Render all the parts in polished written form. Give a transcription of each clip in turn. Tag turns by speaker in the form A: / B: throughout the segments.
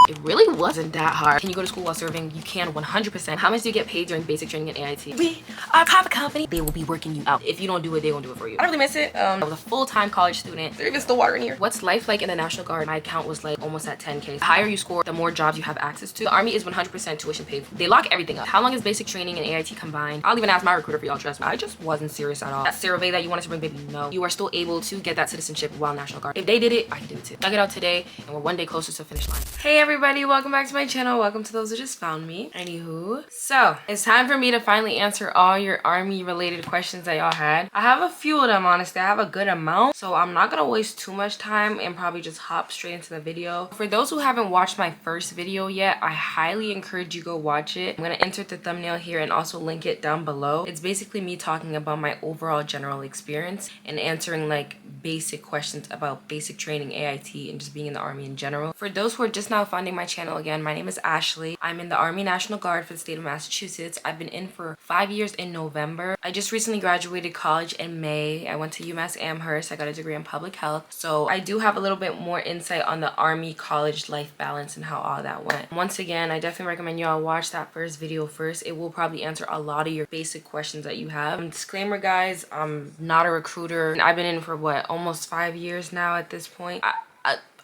A: It really wasn't that hard. Can you go to school while serving? You can 100%. How much do you get paid during basic training and AIT? We are a private company. They will be working you out. If you don't do it, they won't do it for you. I don't really miss it. I was a full-time college student. There even still water in here. What's life like in the National Guard? My account was like almost at 10K. The higher you score, the more jobs you have access to. The Army is 100% tuition paid for. They lock everything up. How long is basic training and AIT combined? I'll even ask my recruiter for y'all, trust me. I just wasn't serious at all. That survey that you wanted to bring, baby, no. You are still able to get that citizenship while National Guard. If they did it, I can do it too. Dug it out today, and we're one day closer to the finish line. Hey everybody, welcome back to my channel. Welcome to those who just found me. Anywho, so it's time for me to finally answer all your Army related questions that y'all had. I have a few of them, honestly. I have a good amount, so I'm not gonna waste too much time and probably just hop straight into the video. For those who haven't watched my first video yet, I highly encourage you go watch it. I'm gonna insert the thumbnail here and also link it down below. It's basically me talking about my overall general experience and answering like basic questions about basic training, AIT, and just being in the Army in general. For those who are just now finding my channel, again, my name is Ashley. I'm in the Army National Guard for the state of Massachusetts. I've been in for 5 years in November. I just recently graduated college in May. I went to UMass Amherst. I got a degree in public health. So I do have a little bit more insight on the Army college life balance and how all that went. Once again, I definitely recommend y'all watch that first video first. It will probably answer a lot of your basic questions that you have. Disclaimer, guys, I'm not a recruiter. I've been in for what, almost 5 years now at this point.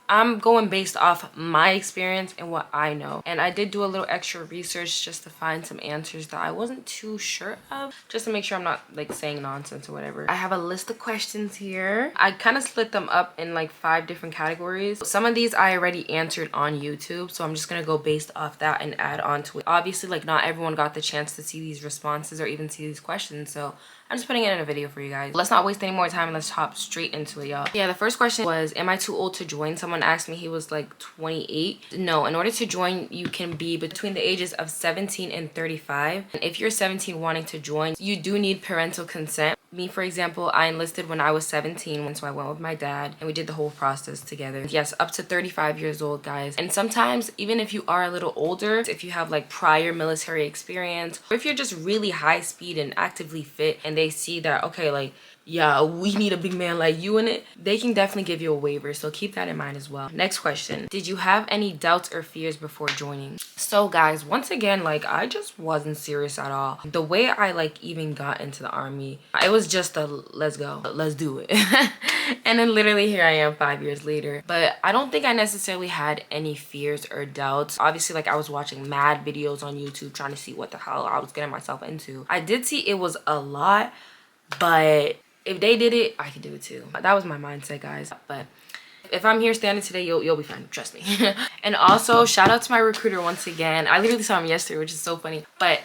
A: I'm going based off my experience and what I know. And I did do a little extra research just to find some answers that I wasn't too sure of, just to make sure I'm not like saying nonsense or whatever. I have a list of questions here. I kind of split them up in like 5 different categories. Some of these I already answered on YouTube, so I'm just gonna go based off that and add on to it. Obviously, like not everyone got the chance to see these responses or even see these questions, so I'm just putting it in a video for you guys. Let's not waste any more time. Let's hop straight into it, y'all. Yeah, the first question was, am I too old to join? Someone asked me, he was like 28. No, in order to join, you can be between the ages of 17 and 35. And if you're 17 wanting to join, you do need parental consent. Me, for example, I enlisted when I was 17, so I went with my dad and we did the whole process together. Yes, up to 35 years old, guys. And sometimes, even if you are a little older, if you have like prior military experience, or if you're just really high speed and actively fit and they see that, okay, like, yeah, we need a big man like you in it, they can definitely give you a waiver, so keep that in mind as well. Next question, did you have any doubts or fears before joining? So guys, once again, like I just wasn't serious at all. The way I like even got into the Army, it was just a let's go, let's do it. And then literally here I am 5 years later. But I don't think I necessarily had any fears or doubts. Obviously, like I was watching mad videos on YouTube trying to see what the hell I was getting myself into. I did see it was a lot, but if they did it, I could do it too. That was my mindset, guys. But if I'm here standing today, you'll be fine, trust me. And also shout out to my recruiter once again. I literally saw him yesterday, which is so funny. But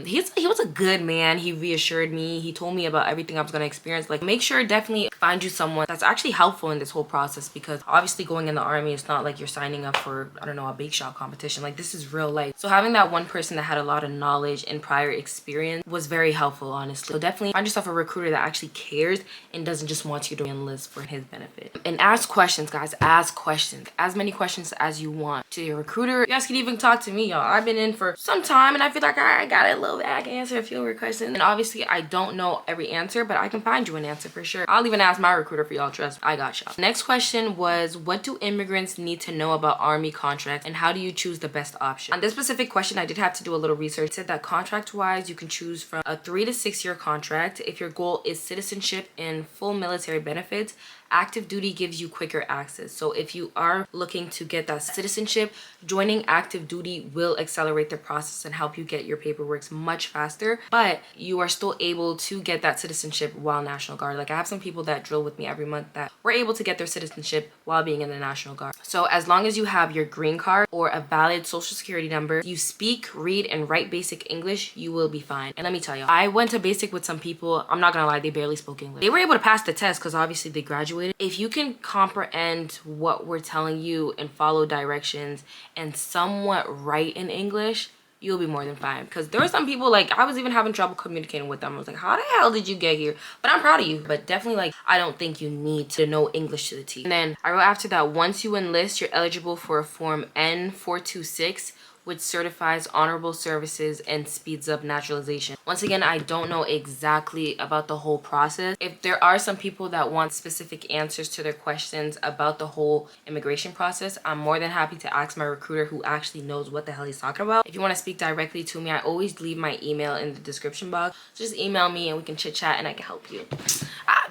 A: he was a good man. He reassured me. He told me about everything I was gonna experience. Like, make sure definitely find you someone that's actually helpful in this whole process, because obviously going in the Army, it's not like you're signing up for, I don't know, a bake shop competition. Like, this is real life. So having that one person that had a lot of knowledge and prior experience was very helpful, honestly. So definitely find yourself a recruiter that actually cares and doesn't just want you to enlist for his benefit. And ask questions, guys. Ask questions. As many questions as you want to your recruiter. You guys can even talk to me, y'all. I've been in for some time and I feel like I got a little bit. I can answer a few of your questions. And obviously I don't know every answer, but I can find you an answer for sure. I'll even ask my recruiter for y'all, trust me. I got y'all. Next question was, what do immigrants need to know about Army contracts and how do you choose the best option? On this specific question, I did have to do a little research. It said that contract wise, you can choose from a 3 to 6 year contract. If your goal is citizenship and full military benefits, active duty gives you quicker access. So if you are looking to get that citizenship, joining active duty will accelerate the process and help you get your paperwork much faster, but you are still able to get that citizenship while National Guard. Like I have some people that drill with me every month that were able to get their citizenship while being in the National Guard. So as long as you have your green card or a valid social security number, you speak, read, and write basic English, you will be fine. And let me tell you, I went to basic with some people, I'm not gonna lie, they barely spoke English. They were able to pass the test because obviously they graduated. If you can comprehend what we're telling you and follow directions and somewhat write in English, you'll be more than fine. Because there were some people, like I was even having trouble communicating with them. I was like, how the hell did you get here? But I'm proud of you. But definitely, like, I don't think you need to know English to the T. And then I wrote after that, once you enlist, you're eligible for a form N426, which certifies honorable services and speeds up naturalization. Once again, I don't know exactly about the whole process. If there are some people that want specific answers to their questions about the whole immigration process, I'm more than happy to ask my recruiter who actually knows what the hell he's talking about. If you want to speak directly to me, I always leave my email in the description box. Just email me and we can chit chat and I can help you.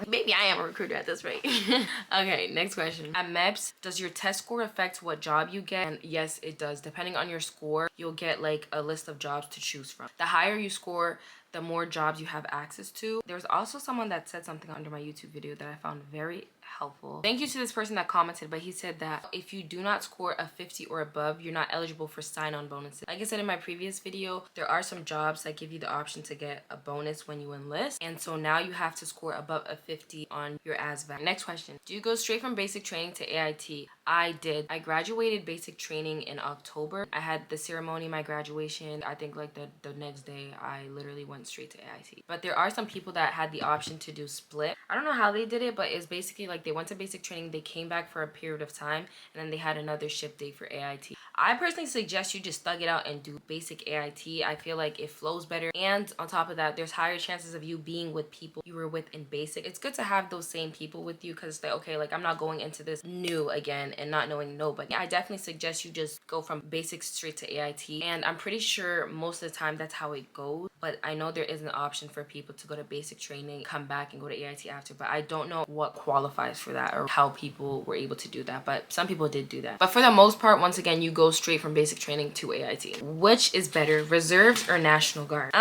A: Maybe I am a recruiter at this rate. Okay, next question. At MEPS, does your test score affect what job you get? And yes, it does. Depending on your score, you'll get like a list of jobs to choose from. The higher you score, the more jobs you have access to. There was also someone that said something under my YouTube video that I found very helpful. Thank you to this person that commented, but he said that if you do not score a 50 or above, you're not eligible for sign-on bonuses. Like I said in my previous video, there are some jobs that give you the option to get a bonus when you enlist, and so now you have to score above a 50 on your ASVAB. Next question. Do you go straight from basic training to AIT? I did. I graduated basic training in October. I had the ceremony, my graduation. I think like the next day I literally went straight to AIT. But there are some people that had the option to do split. I don't know how they did it, but it's basically like they went to basic training, they came back for a period of time, and then they had another ship day for AIT. I personally suggest you just thug it out and do basic AIT. I feel like it flows better, and on top of that, there's higher chances of you being with people you were with in basic. It's good to have those same people with you because they're okay, like I'm not going into this new again and not knowing nobody. I definitely suggest you just go from basic straight to AIT, and I'm pretty sure most of the time that's how it goes, but I know there is an option for people to go to basic training, come back and go to AIT after, but I don't know what qualifies for that or how people were able to do that, but some people did do that. But for the most part, once again, you go straight from basic training to AIT. Which is better, reserves or National Guard?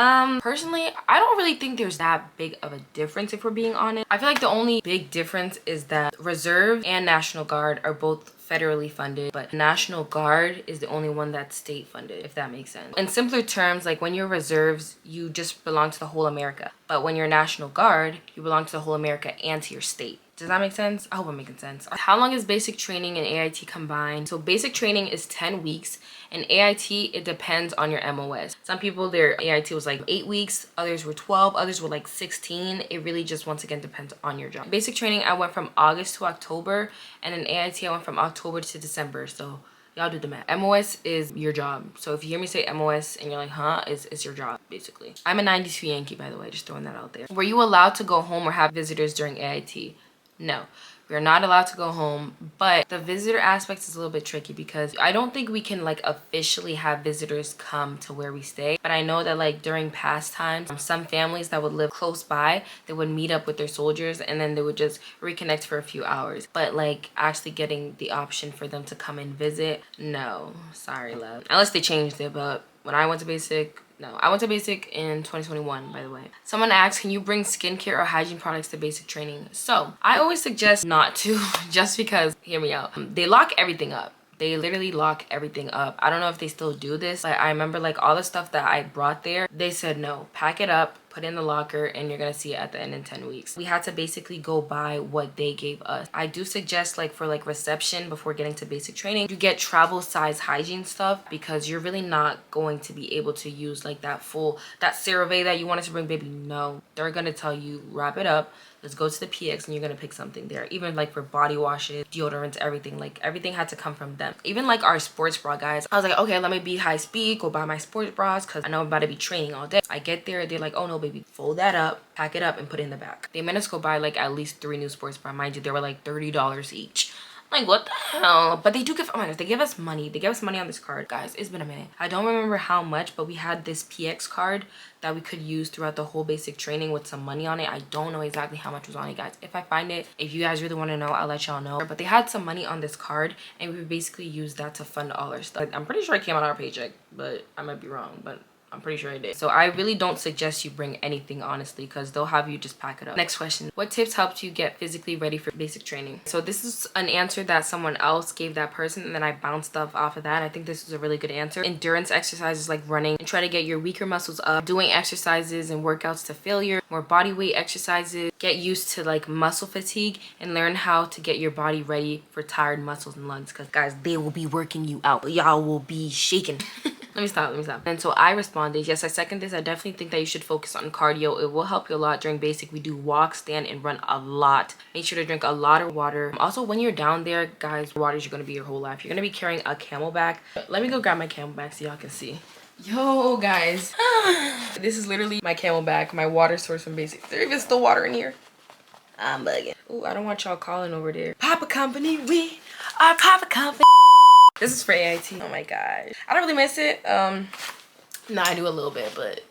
A: Personally, I don't really think there's that big of a difference if we're being honest. I feel like the only big difference is that reserve and National Guard are both federally funded, but National Guard is the only one that's state funded, if that makes sense. In simpler terms, like when you're reserves, you just belong to the whole America, but when you're National Guard, you belong to the whole America and to your state. Does that make sense? I hope I'm making sense. How long is basic training and AIT combined? So basic training is 10 weeks and AIT, it depends on your MOS. Some people, their AIT was like 8 weeks, others were 12, others were like 16. It really just once again depends on your job. Basic training, I went from August to October, and in AIT, I went from October to December. So y'all do the math. MOS is your job. So if you hear me say MOS and you're like, huh, it's your job, basically. I'm a 92 Yankee, by the way, just throwing that out there. Were you allowed to go home or have visitors during AIT? No, we're not allowed to go home, but the visitor aspect is a little bit tricky because I don't think we can like officially have visitors come to where we stay. But I know that like during past times, some families that would live close by, they would meet up with their soldiers and then they would just reconnect for a few hours. But like actually getting the option for them to come and visit, no, sorry love. Unless they changed it, but when I went to basic, no, I went to basic in 2021, by the way. Someone asked, can you bring skincare or hygiene products to basic training? So I always suggest not to, just because, hear me out, they lock everything up. They literally lock everything up. I don't know if they still do this. Like I remember like all the stuff that I brought there, they said no, pack it up, put it in the locker, and you're gonna see it at the end in 10 weeks. We had to basically go by what they gave us. I do suggest like for like reception before getting to basic training, you get travel size hygiene stuff because you're really not going to be able to use like that CeraVe that you wanted to bring, baby. No, they're gonna tell you wrap it up. Let's go to the PX and you're gonna pick something there. Even like for body washes, deodorants, everything. Like everything had to come from them. Even like our sports bra guys. I was like, okay, let me be high speed, go buy my sports bras because I know I'm about to be training all day. I get there, they're like, oh no, baby, fold that up, pack it up, and put it in the back. They made us go buy like at least 3 new sports bras. Mind you, they were like $30 each. Like, what the hell? But they do give, oh my gosh, they give us money. They give us money on this card. Guys, it's been a minute. I don't remember how much, but we had this PX card that we could use throughout the whole basic training with some money on it. I don't know exactly how much was on it, guys. If I find it, if you guys really want to know, I'll let y'all know. But they had some money on this card, and we basically used that to fund all our stuff. Like, I'm pretty sure it came out of our paycheck, but I might be wrong, but I'm pretty sure I did. So I really don't suggest you bring anything, honestly, because they'll have you just pack it up. Next question. What tips helped you get physically ready for basic training? So this is an answer that someone else gave that person, and then I bounced stuff off of that. I think this is a really good answer. Endurance exercises like running and try to get your weaker muscles up, doing exercises and workouts to failure, more body weight exercises, get used to like muscle fatigue, and learn how to get your body ready for tired muscles and lungs, because guys, they will be working you out. Y'all will be shaking. Let me stop. And so I responded, yes, I second this. I definitely think that you should focus on cardio. It will help you a lot during basic. We do walk, stand, and run a lot. Make sure to drink a lot of water. Also, when you're down there, guys, water is going to be your whole life. You're going to be carrying a camelback. Let me go grab my camelback so y'all can see. Yo, guys. This is literally my camelback, my water source from basic. There even still water in here. I'm bugging. Ooh, I don't want y'all calling over there. Papa Company, we are Papa Company. This is for AIT. Oh my gosh. I don't really miss it. Nah, I do a little bit, but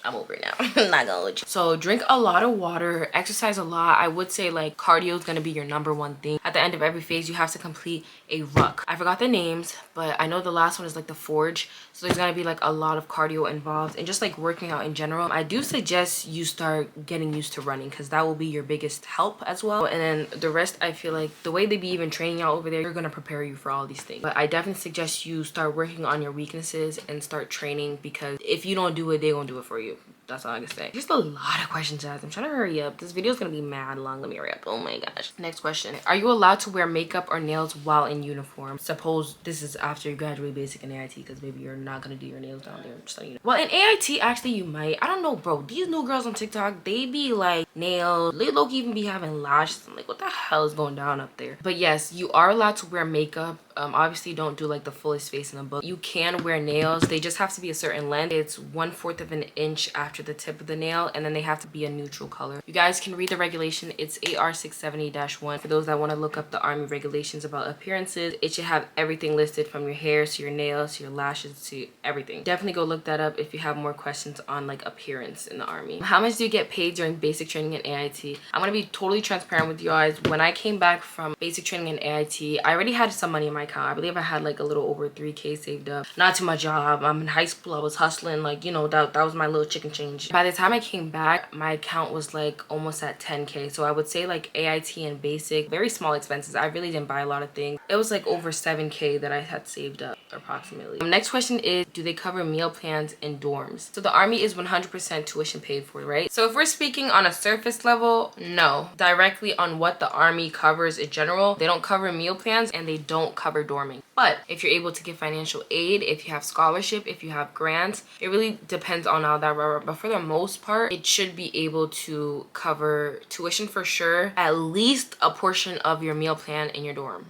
A: I'm over it now. I'm not gonna let you. So drink a lot of water, exercise a lot. I would say like cardio is gonna be your #1 thing. At the end of every phase, you have to complete a ruck. I forgot the names, but I know the last one is like the forge. So there's gonna be like a lot of cardio involved and just like working out in general. I do suggest you start getting used to running because that will be your biggest help as well. And then the rest, I feel like the way they be even training out over there, they're gonna prepare you for all these things. But I definitely suggest you start working on your weaknesses and start training, because if you don't do it, they're gonna do it for you. That's all I can say. Just a lot of questions asked. I'm trying to hurry up. This video is gonna be mad long. Let me hurry up. Oh my gosh. Next question. Are you allowed to wear makeup or nails while in uniform? Suppose this is after you graduate basic and AIT, because maybe you're not gonna do your nails down there. Just so you know. Well, in AIT, actually you might. I don't know, bro. These new girls on TikTok, they be like nails. They low-key even be having lashes. I'm like, what the hell is going down up there? But yes, you are allowed to wear makeup. Obviously don't do like the fullest face in the book. You can wear nails. They just have to be a certain length. It's 1/4 of an inch after the tip of the nail, and then they have to be a neutral color. You guys can read the regulation. It's AR 670-1. For those that want to look up the Army regulations about appearances, it should have everything listed from your hair to your nails to your lashes to everything. Definitely go look that up if you have more questions on like appearance in the Army. How much do you get paid during basic training and AIT? I'm gonna be totally transparent with you guys. When I came back from basic training and AIT, I already had some money in my account. I believe I had like a little over 3K saved up. Not to my job. I'm in high school. I was hustling, like, you know, that was my little chicken change. By the time I came back, my account was like almost at 10K. So I would say like AIT and basic, very small expenses. I really didn't buy a lot of things. It was like over 7K that I had saved up approximately. Next question is, do they cover meal plans in dorms? So the Army is 100% tuition paid for, right? So if we're speaking on a surface level, no. Directly on what the Army covers in general, they don't cover meal plans and they don't cover dorming. But if you're able to get financial aid, if you have scholarship, if you have grants, it really depends on all that. But for the most part, it should be able to cover tuition for sure, at least a portion of your meal plan in your dorm.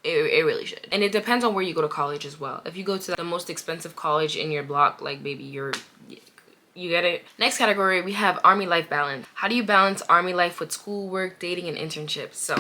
A: It really should. And it depends on where you go to college as well. If you go to the most expensive college in your block, like maybe you get it. Next category, we have Army life balance. How do you balance Army life with schoolwork, dating, and internships? So,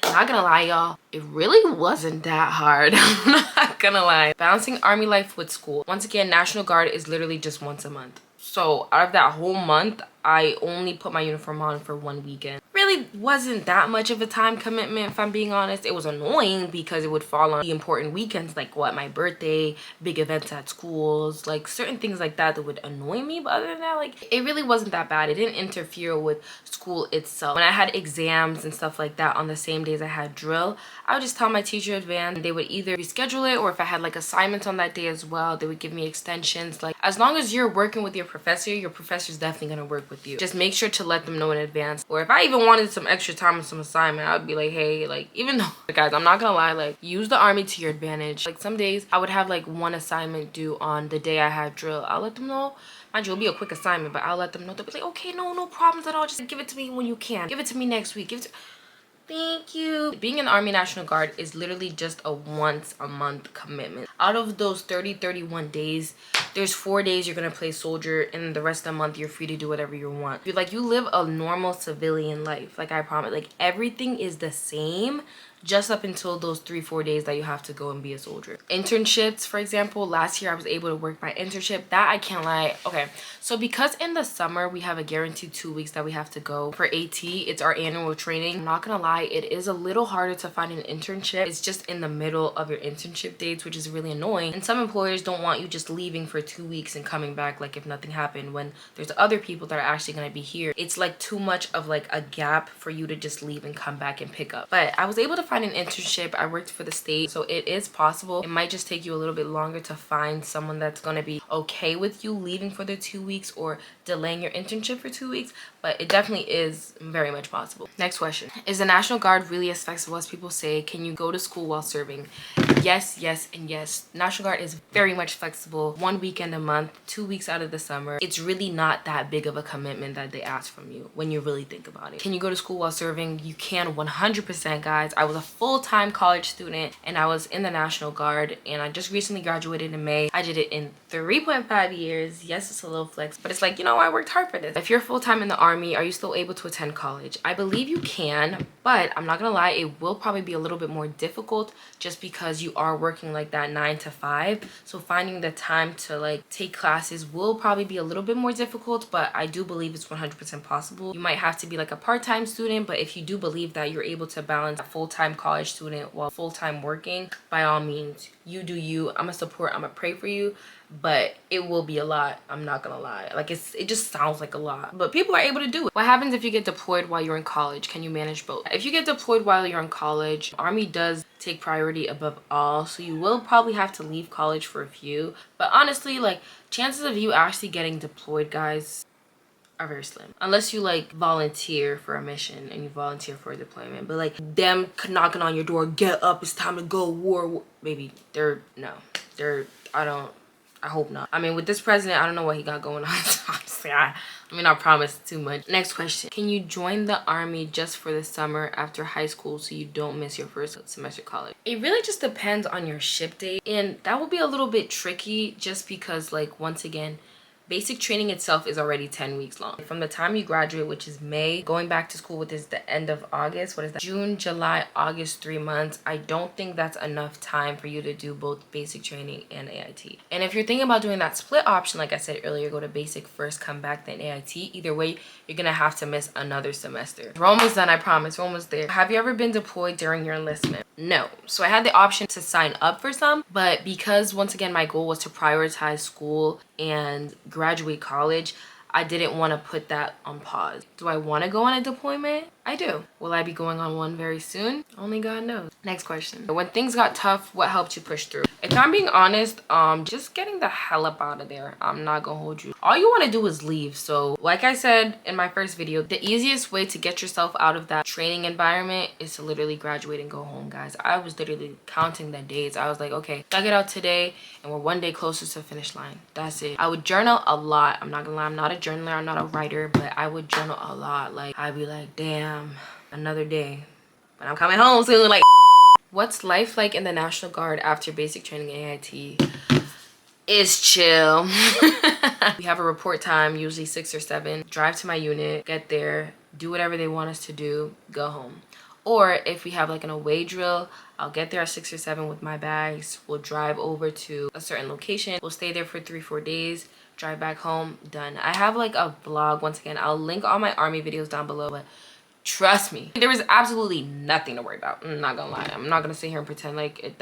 A: not gonna lie, y'all, it really wasn't that hard. I'm not gonna lie. Balancing Army life with school. Once again, National Guard is literally just once a month. So out of that whole month, I only put my uniform on for 1 weekend. Really wasn't that much of a time commitment, if I'm being honest. It was annoying because it would fall on the important weekends, like what, my birthday, big events at schools, like certain things like that would annoy me. But other than that, like, it really wasn't that bad. It didn't interfere with school itself. When I had exams and stuff like that on the same days I had drill, I would just tell my teacher in advance. They would either reschedule it, or if I had like assignments on that day as well, they would give me extensions. Like, as long as you're working with your professor's definitely gonna work with you. Just make sure to let them know in advance. Or if I even wanted some extra time on some assignment, I would be like, hey, like, even though, guys, I'm not gonna lie, like, use the Army to your advantage. Like, some days I would have like one assignment due on the day I had drill. I'll let them know. Mind you, it'll be a quick assignment, but I'll let them know. They'll be like, okay, no problems at all. Just give it to me when you can. Give it to me next week. Give it to... Thank you. Being in the Army National Guard is literally just a once a month commitment. Out of those 31 days, there's 4 days you're gonna play soldier, and the rest of the month you're free to do whatever you want. You live a normal civilian life. Like, I promise, like, everything is the same just up until those 3-4 days that you have to go and be a soldier. Internships, for example, last year I was able to work my internship. That I can't lie. Okay, so because in the summer we have a guaranteed 2 weeks that we have to go for AT, it's our annual training. I'm not gonna lie, it is a little harder to find an internship. It's just in the middle of your internship dates, which is really annoying. And some employers don't want you just leaving for 2 weeks and coming back like if nothing happened, when there's other people that are actually gonna be here. It's like too much of like a gap for you to just leave and come back and pick up. But I was able to find an internship. I worked for the state, so it is possible. It might just take you a little bit longer to find someone that's going to be okay with you leaving for the 2 weeks or delaying your internship for 2 weeks, but it definitely is very much possible. Next question. Is the National Guard really as flexible as people say? Can you go to school while serving? Yes, yes, and yes. National Guard is very much flexible. 1 weekend a month, 2 weeks out of the summer. It's really not that big of a commitment that they ask from you when you really think about it. Can you go to school while serving? You can 100%, guys. I was a full-time college student and I was in the National Guard, and I just recently graduated in May. I did it in 3.5 years. Yes, it's a little flex, but it's like, you know, I worked hard for this. If you're full-time in the Army, are you still able to attend college? I believe you can, but I'm not gonna lie, it will probably be a little bit more difficult just because you are working like that 9 to 5. So finding the time to like take classes will probably be a little bit more difficult, but I do believe it's 100% possible. You might have to be like a part-time student, but if you do believe that you're able to balance a full-time college student while full-time working, by all means, you do you. I'm gonna support, I'm gonna pray for you, but it will be a lot. I'm not gonna lie. Like it just sounds like a lot, but people are able to do it. What happens if you get deployed while you're in college? Can you manage both? If you get deployed while you're in college, Army does take priority above all, so you will probably have to leave college for a few, but honestly, like, chances of you actually getting deployed, guys, are very slim, unless you like volunteer for a mission and you volunteer for a deployment. But like them knocking on your door, get up, it's time to go, war, baby, I hope not. I mean, with this president, I don't know what he got going on. Honestly, I mean, I promise too much. Next question. Can you join the Army just for the summer after high school so you don't miss your first semester of college? It really just depends on your ship date, and that will be a little bit tricky just because, like, once again, basic training itself is already 10 weeks long. From the time you graduate, which is May, going back to school, which is the end of August, what is that? June, July, August, 3 months. I don't think that's enough time for you to do both basic training and AIT. And if you're thinking about doing that split option, like I said earlier, go to basic first, come back, then AIT. Either way, you're gonna have to miss another semester. We're almost done, I promise. We're almost there. Have you ever been deployed during your enlistment? No. So I had the option to sign up for some, but because once again, my goal was to prioritize school and graduate college, I didn't want to put that on pause. Do I want to go on a deployment? I do. Will I be going on one very soon? Only God knows. Next question. When things got tough, what helped you push through? If I'm being honest, just getting the hell up out of there. I'm not gonna hold you. All you want to do is leave. So like I said in my first video, the easiest way to get yourself out of that training environment is to literally graduate and go home, guys. I was literally counting the days. I was like, okay, I get out today and we're one day closer to the finish line. That's it. I would journal a lot. I'm not gonna lie, I'm not a journaler, I'm not a writer, but I would journal a lot. Like, I'd be like, damn, another day, but I'm coming home soon. Like, what's life like in the National Guard after basic training AIT? It's chill. We have a report time, usually 6 or 7. Drive to my unit, get there, do whatever they want us to do, go home. Or if we have like an away drill, I'll get there at 6 or 7 with my bags. We'll drive over to a certain location. We'll stay there for 3-4 days, drive back home, done. I have like a vlog. Once again, I'll link all my Army videos down below, but trust me, there is absolutely nothing to worry about. I'm not gonna lie. I'm not gonna sit here and pretend like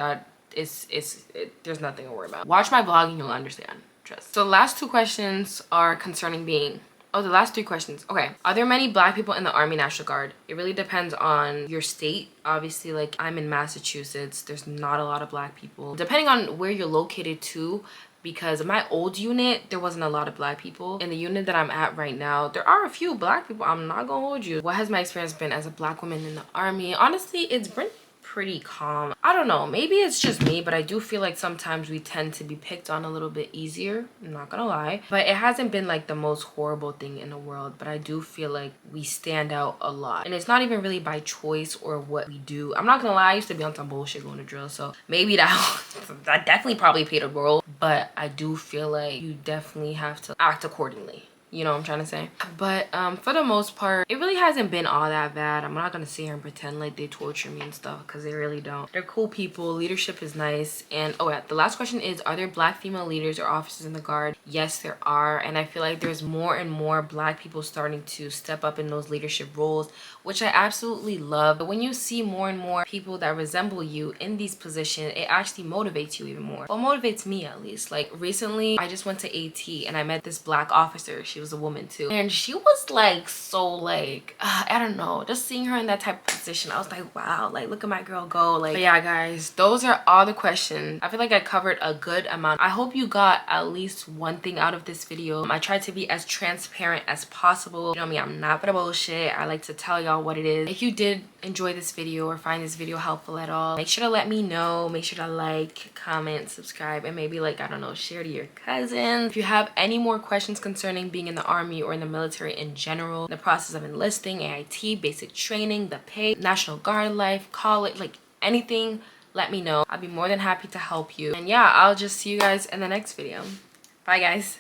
A: there's nothing to worry about. Watch my vlog and you'll understand. Trust. So the last 2 questions are concerning being, oh, the last 3 questions. Okay. Are there many Black people in the Army National Guard? It really depends on your state. Obviously, like, I'm in Massachusetts. There's not a lot of Black people. Depending on where you're located too, because in my old unit, there wasn't a lot of Black people. In the unit that I'm at right now, there are a few Black people. I'm not gonna hold you. What has my experience been as a Black woman in the Army? Honestly, it's been pretty calm. I don't know, maybe it's just me, but I do feel like sometimes we tend to be picked on a little bit easier. I'm not gonna lie, but it hasn't been like the most horrible thing in the world, but I do feel like we stand out a lot, and it's not even really by choice or what we do. I'm not gonna lie, I used to be on some bullshit going to drill, so maybe that definitely probably played a role, but I do feel like you definitely have to act accordingly. You know what I'm trying to say? But for the most part, it really hasn't been all that bad. I'm not gonna sit here and pretend like they torture me and stuff, because they really don't. They're cool people. Leadership is nice. And oh yeah, the last question is, are there Black female leaders or officers in the Guard? Yes, there are. And I feel like there's more and more Black people starting to step up in those leadership roles, which I absolutely love. But when you see more and more people that resemble you in these positions, it actually motivates you even more. Well, it motivates me at least. Like recently, I just went to AT and I met this Black officer. She she was a woman too, and she was like so like I don't know, just seeing her in that type of position, I was like, wow, like look at my girl go. Like, but yeah guys, those are all the questions. I feel like I covered a good amount. I hope you got at least one thing out of this video. I tried to be as transparent as possible. You know me, I'm not for the bullshit. I like to tell y'all what it is. If you did enjoy this video or find this video helpful at all, make sure to let me know. Make sure to like, comment, subscribe, and maybe like, I don't know, share to your cousins. If you have any more questions concerning being in the army or in the military in general, the process of enlisting, AIT, basic training, the pay, National Guard life, college, like anything, let me know. I'll be more than happy to help you. And yeah, I'll just see you guys in the next video. Bye guys.